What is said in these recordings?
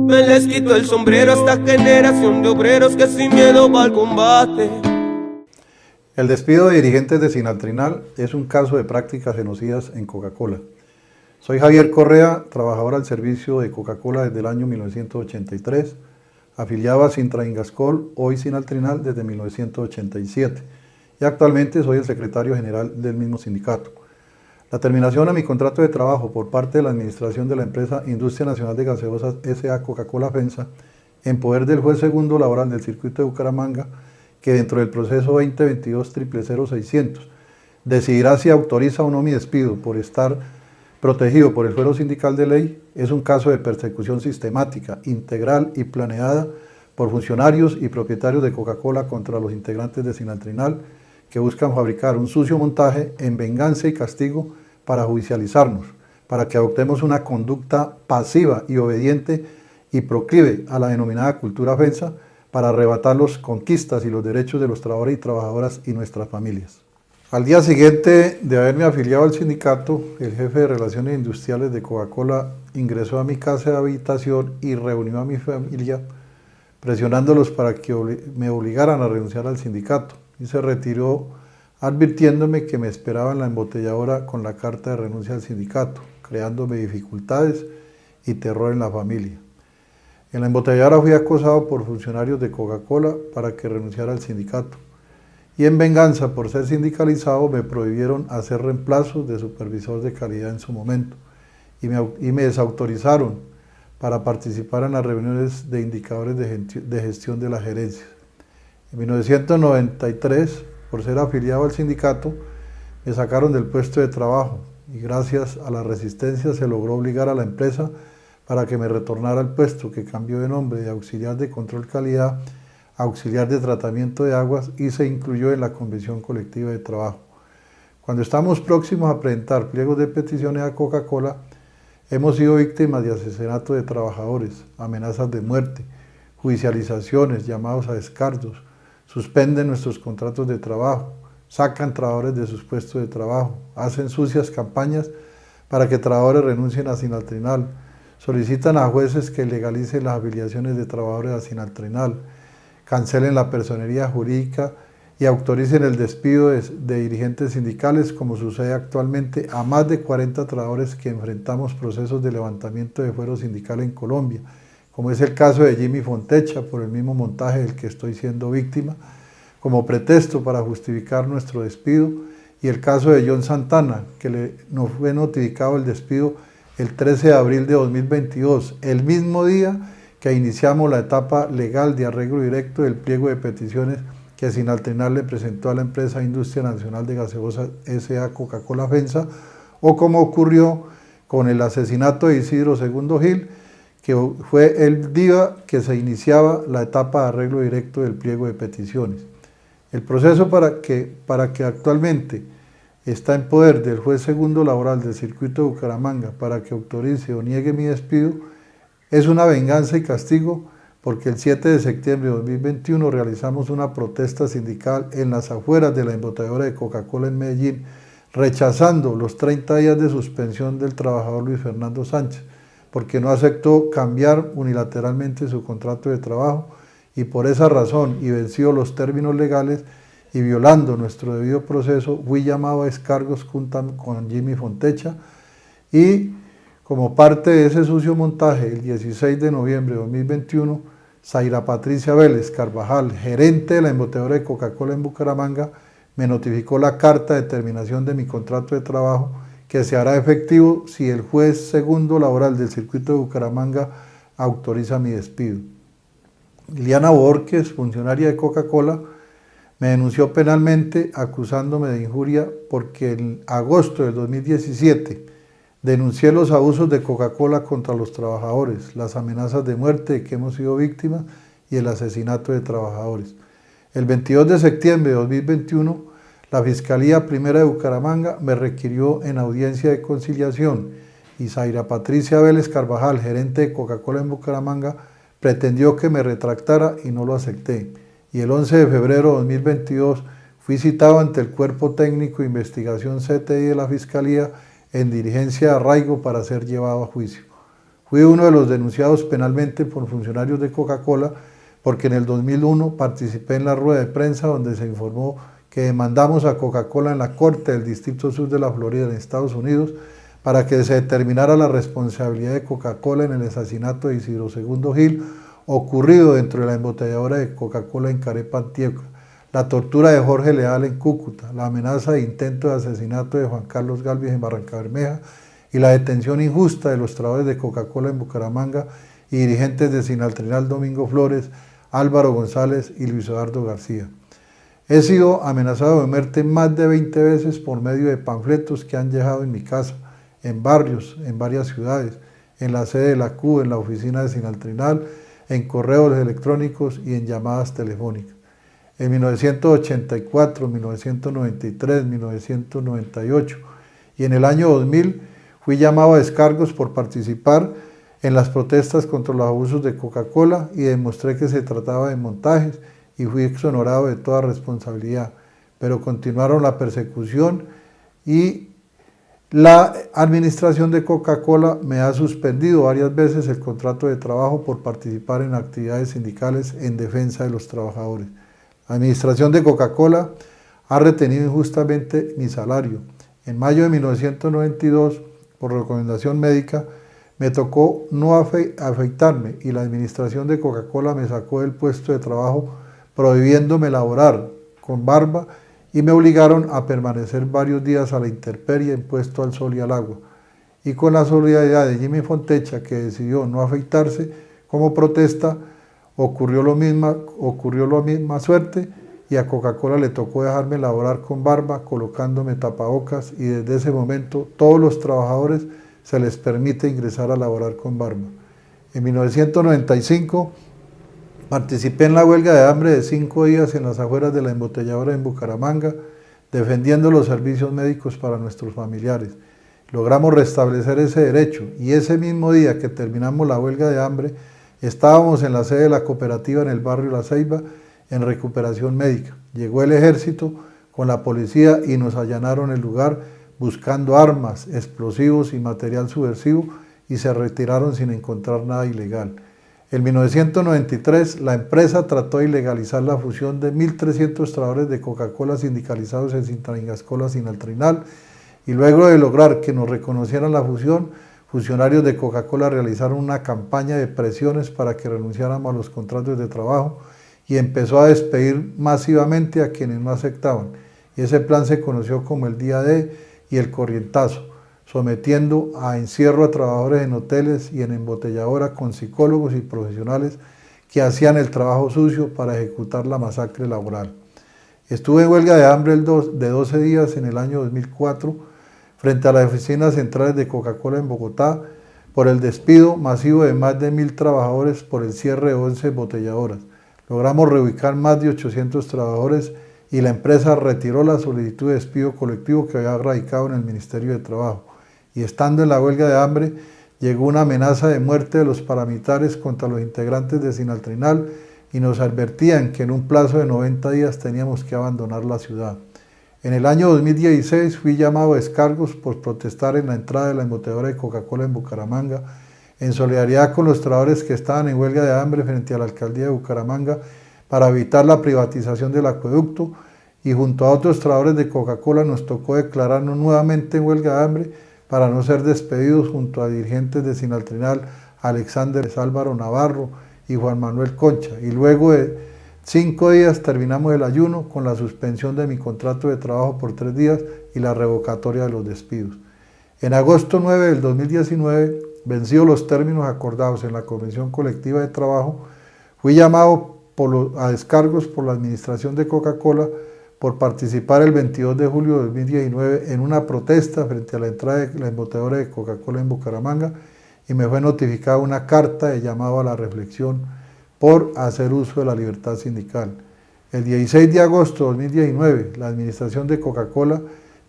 Me les quito el sombrero a esta generación de obreros que sin miedo va al combate. El despido de dirigentes de Sinaltrinal es un caso de prácticas genocidas en Coca-Cola. Soy Javier Correa, trabajador al servicio de Coca-Cola desde el año 1983, afiliado a Sintraingascol, hoy Sinaltrinal, desde 1987, y actualmente soy el secretario general del mismo sindicato. La terminación a mi contrato de trabajo por parte de la administración de la empresa Industria Nacional de Gaseosas S.A. Coca-Cola FEMSA, en poder del juez segundo laboral del circuito de Bucaramanga, que dentro del proceso 2022-000600 decidirá si autoriza o no mi despido por estar protegido por el fuero sindical de ley, es un caso de persecución sistemática, integral y planeada por funcionarios y propietarios de Coca-Cola contra los integrantes de Sinaltrinal, que buscan fabricar un sucio montaje en venganza y castigo para judicializarnos, para que adoptemos una conducta pasiva y obediente y proclive a la denominada cultura FEMSA, para arrebatar las conquistas y los derechos de los trabajadores y trabajadoras y nuestras familias. Al día siguiente de haberme afiliado al sindicato, el jefe de Relaciones Industriales de Coca-Cola ingresó a mi casa de habitación y reunió a mi familia, presionándolos para que me obligaran a renunciar al sindicato, y se retiró advirtiéndome que me esperaba en la embotelladora con la carta de renuncia al sindicato, creándome dificultades y terror en la familia. En la embotelladora fui acosado por funcionarios de Coca-Cola para que renunciara al sindicato, y en venganza por ser sindicalizado me prohibieron hacer reemplazos de supervisor de calidad en su momento, y me desautorizaron para participar en las reuniones de indicadores de gestión de las gerencias. En 1993, por ser afiliado al sindicato, me sacaron del puesto de trabajo, y gracias a la resistencia se logró obligar a la empresa para que me retornara al puesto, que cambió de nombre de auxiliar de control calidad a auxiliar de tratamiento de aguas, y se incluyó en la convención colectiva de trabajo. Cuando estamos próximos a presentar pliegos de peticiones a Coca-Cola, hemos sido víctimas de asesinato de trabajadores, amenazas de muerte, judicializaciones, llamados a descargos, suspenden nuestros contratos de trabajo, sacan trabajadores de sus puestos de trabajo, hacen sucias campañas para que trabajadores renuncien a Sinaltrinal, solicitan a jueces que legalicen las afiliaciones de trabajadores a Sinaltrinal, cancelen la personería jurídica y autoricen el despido de dirigentes sindicales, como sucede actualmente a más de 40 trabajadores que enfrentamos procesos de levantamiento de fuero sindical en Colombia, como es el caso de Jimmy Fontecha, por el mismo montaje del que estoy siendo víctima, como pretexto para justificar nuestro despido, y el caso de John Santana, que nos fue notificado el despido el 13 de abril de 2022, el mismo día que iniciamos la etapa legal de arreglo directo del pliego de peticiones que Sinaltrinal le presentó a la empresa Industria Nacional de Gaseosas S.A. Coca-Cola FEMSA, o como ocurrió con el asesinato de Isidro Segundo Gil, que fue el día que se iniciaba la etapa de arreglo directo del pliego de peticiones. El proceso para que actualmente está en poder del juez segundo laboral del circuito de Bucaramanga para que autorice o niegue mi despido es una venganza y castigo, porque el 7 de septiembre de 2021 realizamos una protesta sindical en las afueras de la embotelladora de Coca-Cola en Medellín, rechazando los 30 días de suspensión del trabajador Luis Fernando Sánchez, porque no aceptó cambiar unilateralmente su contrato de trabajo, y por esa razón, y vencido los términos legales y violando nuestro debido proceso, fui llamado a descargos junto con Jimmy Fontecha, y como parte de ese sucio montaje, el 16 de noviembre de 2021, Zaira Patricia Vélez Carvajal, gerente de la embotelladora de Coca-Cola en Bucaramanga, me notificó la carta de terminación de mi contrato de trabajo, que se hará efectivo si el juez segundo laboral del circuito de Bucaramanga autoriza mi despido. Liliana Borges, funcionaria de Coca-Cola, me denunció penalmente acusándome de injuria porque en agosto del 2017 denuncié los abusos de Coca-Cola contra los trabajadores, las amenazas de muerte de que hemos sido víctimas y el asesinato de trabajadores. El 22 de septiembre de 2021, la Fiscalía Primera de Bucaramanga me requirió en audiencia de conciliación, y Zaira Patricia Vélez Carvajal, gerente de Coca-Cola en Bucaramanga, pretendió que me retractara y no lo acepté. Y el 11 de febrero de 2022 fui citado ante el Cuerpo Técnico de Investigación CTI de la Fiscalía en diligencia de arraigo para ser llevado a juicio. Fui uno de los denunciados penalmente por funcionarios de Coca-Cola porque en el 2001 participé en la rueda de prensa donde se informó que demandamos a Coca-Cola en la Corte del Distrito Sur de la Florida en Estados Unidos para que se determinara la responsabilidad de Coca-Cola en el asesinato de Isidro II Gil ocurrido dentro de la embotelladora de Coca-Cola en Carepa, Antioquia, la tortura de Jorge Leal en Cúcuta, la amenaza de intento de asesinato de Juan Carlos Galvis en Barrancabermeja y la detención injusta de los trabajadores de Coca-Cola en Bucaramanga y dirigentes de Sinaltrinal Domingo Flores, Álvaro González y Luis Eduardo García. He sido amenazado de muerte más de 20 veces por medio de panfletos que han llegado en mi casa, en barrios, en varias ciudades, en la sede de la CUB, en la oficina de Sinaltrinal, en correos electrónicos y en llamadas telefónicas. En 1984, 1993, 1998 y en el año 2000 fui llamado a descargos por participar en las protestas contra los abusos de Coca-Cola y demostré que se trataba de montajes y fui exonerado de toda responsabilidad, pero continuaron la persecución y la administración de Coca-Cola me ha suspendido varias veces el contrato de trabajo por participar en actividades sindicales en defensa de los trabajadores. La administración de Coca-Cola ha retenido injustamente mi salario. En mayo de 1992, por recomendación médica, me tocó no afeitarme y la administración de Coca-Cola me sacó del puesto de trabajo prohibiéndome laborar con barba y me obligaron a permanecer varios días a la intemperie expuesto al sol y al agua. Y con la solidaridad de Jimmy Fontecha, que decidió no afeitarse como protesta, ocurrió la misma suerte y a Coca-Cola le tocó dejarme laborar con barba, colocándome tapabocas y desde ese momento todos los trabajadores se les permite ingresar a laborar con barba. En 1995 participé en la huelga de hambre de 5 días en las afueras de la embotelladora en Bucaramanga, defendiendo los servicios médicos para nuestros familiares. Logramos restablecer ese derecho y ese mismo día que terminamos la huelga de hambre, estábamos en la sede de la cooperativa en el barrio La Ceiba en recuperación médica. Llegó el ejército con la policía y nos allanaron el lugar buscando armas, explosivos y material subversivo y se retiraron sin encontrar nada ilegal. En 1993 la empresa trató de ilegalizar la fusión de 1.300 trabajadores de Coca-Cola sindicalizados en Sintraingascola Sinaltrinal y luego de lograr que nos reconocieran la fusión, funcionarios de Coca-Cola realizaron una campaña de presiones para que renunciáramos a los contratos de trabajo y empezó a despedir masivamente a quienes no aceptaban. Y ese plan se conoció como el Día D y el Corrientazo, sometiendo a encierro a trabajadores en hoteles y en embotelladora con psicólogos y profesionales que hacían el trabajo sucio para ejecutar la masacre laboral. Estuve en huelga de hambre de 12 días en el año 2004 frente a las oficinas centrales de Coca-Cola en Bogotá por el despido masivo de más de 1.000 trabajadores por el cierre de 11 embotelladoras. Logramos reubicar más de 800 trabajadores y la empresa retiró la solicitud de despido colectivo que había radicado en el Ministerio de Trabajo. Y estando en la huelga de hambre, llegó una amenaza de muerte de los paramilitares contra los integrantes de Sinaltrinal y nos advertían que en un plazo de 90 días teníamos que abandonar la ciudad. En el año 2016 fui llamado a descargos por protestar en la entrada de la embotelladora de Coca-Cola en Bucaramanga, en solidaridad con los trabajadores que estaban en huelga de hambre frente a la alcaldía de Bucaramanga para evitar la privatización del acueducto, y junto a otros trabajadores de Coca-Cola nos tocó declararnos nuevamente en huelga de hambre para no ser despedidos junto a dirigentes de Sinaltrinal, Alexander Álvaro Navarro y Juan Manuel Concha, y luego de 5 días terminamos el ayuno con la suspensión de mi contrato de trabajo por 3 días y la revocatoria de los despidos. En agosto 9 del 2019, vencidos los términos acordados en la Convención Colectiva de Trabajo, fui llamado a descargos por la administración de Coca-Cola por participar el 22 de julio de 2019 en una protesta frente a la entrada de la embotelladora de Coca-Cola en Bucaramanga y me fue notificada una carta de llamado a la reflexión por hacer uso de la libertad sindical. El 16 de agosto de 2019, la administración de Coca-Cola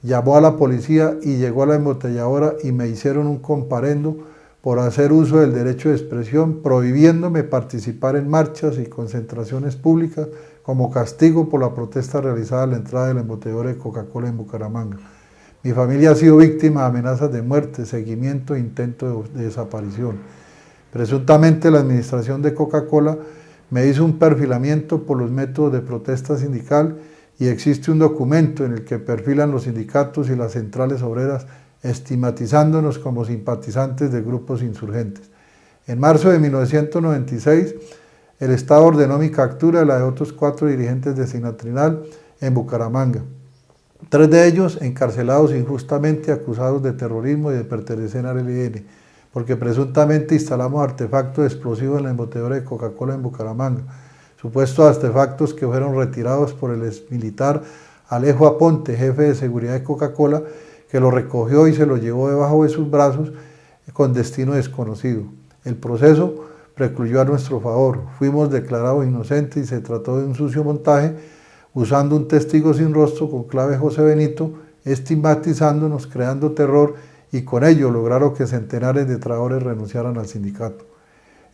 llamó a la policía y llegó a la embotelladora y me hicieron un comparendo por hacer uso del derecho de expresión, prohibiéndome participar en marchas y concentraciones públicas como castigo por la protesta realizada a la entrada de la embotelladora de Coca-Cola en Bucaramanga. Mi familia ha sido víctima de amenazas de muerte, seguimiento e intento de desaparición. Presuntamente la administración de Coca-Cola me hizo un perfilamiento por los métodos de protesta sindical y existe un documento en el que perfilan los sindicatos y las centrales obreras estigmatizándonos como simpatizantes de grupos insurgentes. En marzo de 1996, el Estado ordenó mi captura y la de otros 4 dirigentes de Sinatrinal en Bucaramanga. 3 de ellos encarcelados injustamente acusados de terrorismo y de pertenecer al ELN, porque presuntamente instalamos artefactos explosivos en la embotelladora de Coca-Cola en Bucaramanga, supuestos artefactos que fueron retirados por el exmilitar Alejo Aponte, jefe de seguridad de Coca-Cola, que lo recogió y se lo llevó debajo de sus brazos con destino desconocido. El proceso precluyó a nuestro favor, fuimos declarados inocentes y se trató de un sucio montaje usando un testigo sin rostro con clave José Benito, estigmatizándonos, creando terror y con ello lograron que centenares de trabajadores renunciaran al sindicato.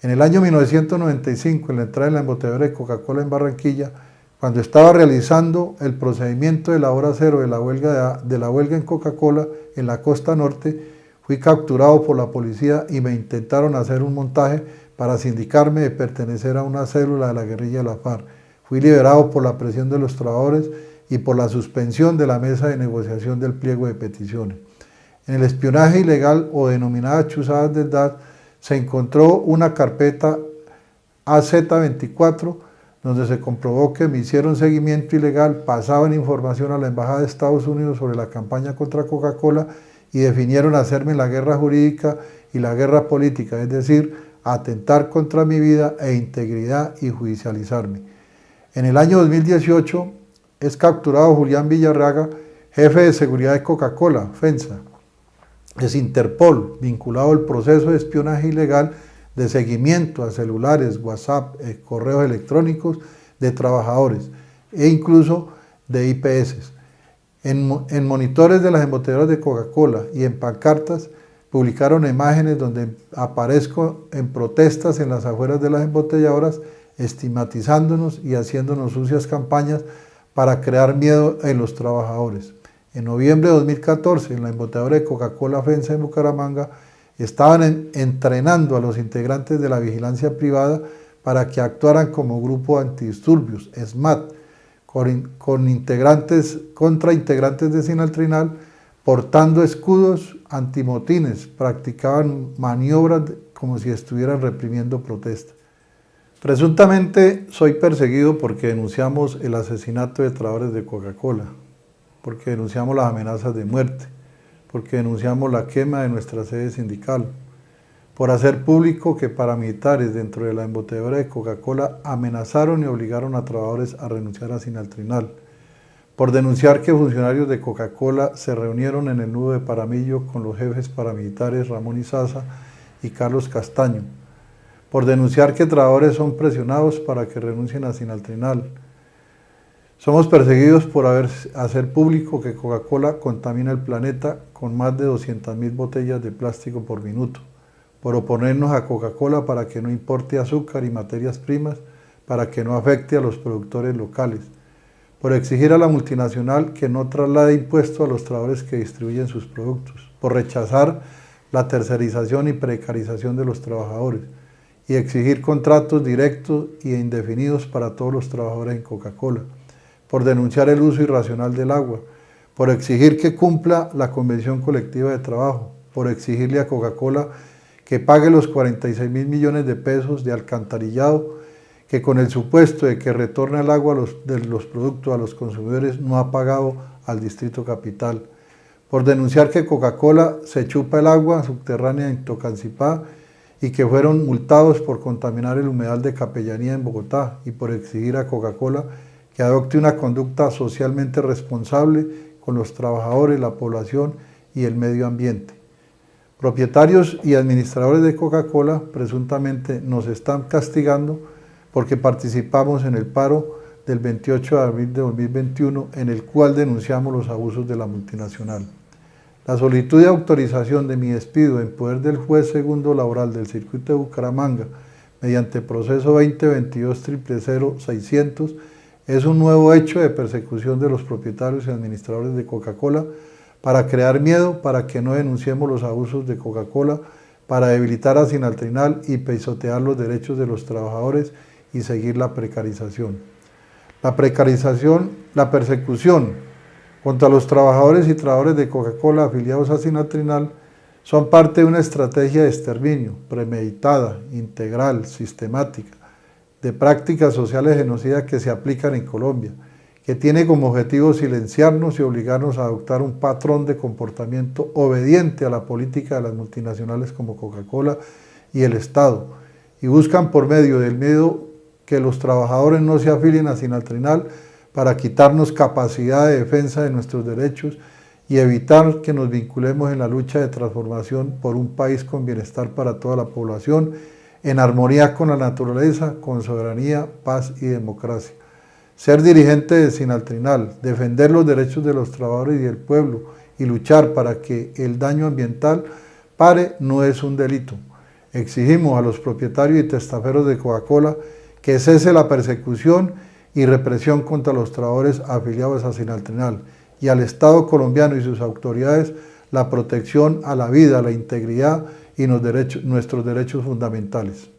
En el año 1995, en la entrada de la embotelladora de Coca-Cola en Barranquilla, cuando estaba realizando el procedimiento de la hora cero de la huelga en Coca-Cola en la costa norte, fui capturado por la policía y me intentaron hacer un montaje para sindicarme de pertenecer a una célula de la guerrilla de la FARC. Fui liberado por la presión de los trabajadores y por la suspensión de la mesa de negociación del pliego de peticiones. En el espionaje ilegal o denominadas chuzadas del DAS se encontró una carpeta AZ24 donde se comprobó que me hicieron seguimiento ilegal, pasaban información a la Embajada de Estados Unidos sobre la campaña contra Coca-Cola y definieron hacerme la guerra jurídica y la guerra política, es decir, atentar contra mi vida e integridad y judicializarme. En el año 2018 es capturado Julián Villarraga, jefe de seguridad de Coca-Cola, FENSA. Es Interpol, vinculado al proceso de espionaje ilegal de seguimiento a celulares, WhatsApp, correos electrónicos de trabajadores e incluso de IPS. En monitores de las embotelladoras de Coca-Cola y en pancartas publicaron imágenes donde aparezco en protestas en las afueras de las embotelladoras, estigmatizándonos y haciéndonos sucias campañas para crear miedo en los trabajadores. En noviembre de 2014, en la embotelladora de Coca-Cola FENSA en Bucaramanga, estaban entrenando a los integrantes de la vigilancia privada para que actuaran como grupo antidisturbios, SMAT, contra integrantes de Sinaltrinal, portando escudos antimotines, practicaban maniobras como si estuvieran reprimiendo protestas. Presuntamente soy perseguido porque denunciamos el asesinato de trabajadores de Coca-Cola, porque denunciamos las amenazas de muerte, porque denunciamos la quema de nuestra sede sindical, por hacer público que paramilitares dentro de la embotelladora de Coca-Cola amenazaron y obligaron a trabajadores a renunciar a Sinaltrinal, por denunciar que funcionarios de Coca-Cola se reunieron en el nudo de Paramillo con los jefes paramilitares Ramón Izaza y Carlos Castaño, por denunciar que trabajadores son presionados para que renuncien a Sinaltrinal. Somos perseguidos por hacer público que Coca-Cola contamina el planeta con más de 200.000 botellas de plástico por minuto, por oponernos a Coca-Cola para que no importe azúcar y materias primas, para que no afecte a los productores locales, por exigir a la multinacional que no traslade impuestos a los trabajadores que distribuyen sus productos, por rechazar la tercerización y precarización de los trabajadores y exigir contratos directos e indefinidos para todos los trabajadores en Coca-Cola, por denunciar el uso irracional del agua, por exigir que cumpla la Convención Colectiva de Trabajo, por exigirle a Coca-Cola que pague los 46.000 millones de pesos de alcantarillado que con el supuesto de que retorne el agua de los productos a los consumidores no ha pagado al Distrito Capital, por denunciar que Coca-Cola se chupa el agua subterránea en Tocancipá y que fueron multados por contaminar el humedal de Capellanía en Bogotá y por exigir a Coca-Cola que adopte una conducta socialmente responsable con los trabajadores, la población y el medio ambiente. Propietarios y administradores de Coca-Cola presuntamente nos están castigando porque participamos en el paro del 28 de abril de 2021 en el cual denunciamos los abusos de la multinacional. La solicitud de autorización de mi despido en poder del juez segundo laboral del circuito de Bucaramanga mediante proceso 2022-000-600 es un nuevo hecho de persecución de los propietarios y administradores de Coca-Cola para crear miedo, para que no denunciemos los abusos de Coca-Cola, para debilitar a Sinaltrinal y pisotear los derechos de los trabajadores y seguir la precarización. La persecución contra los trabajadores y trabajadores de Coca-Cola afiliados a Sinaltrinal son parte de una estrategia de exterminio premeditada, integral, sistemática, de prácticas sociales genocidas que se aplican en Colombia, que tiene como objetivo silenciarnos y obligarnos a adoptar un patrón de comportamiento obediente a la política de las multinacionales como Coca-Cola y el Estado, y buscan por medio del miedo que los trabajadores no se afilien a Sinaltrinal para quitarnos capacidad de defensa de nuestros derechos y evitar que nos vinculemos en la lucha de transformación por un país con bienestar para toda la población, en armonía con la naturaleza, con soberanía, paz y democracia. Ser dirigente de Sinaltrinal, defender los derechos de los trabajadores y del pueblo y luchar para que el daño ambiental pare no es un delito. Exigimos a los propietarios y testaferros de Coca-Cola que cese la persecución y represión contra los trabajadores afiliados a Sinaltrinal y al Estado colombiano y sus autoridades la protección a la vida, a la integridad y nuestros derechos fundamentales.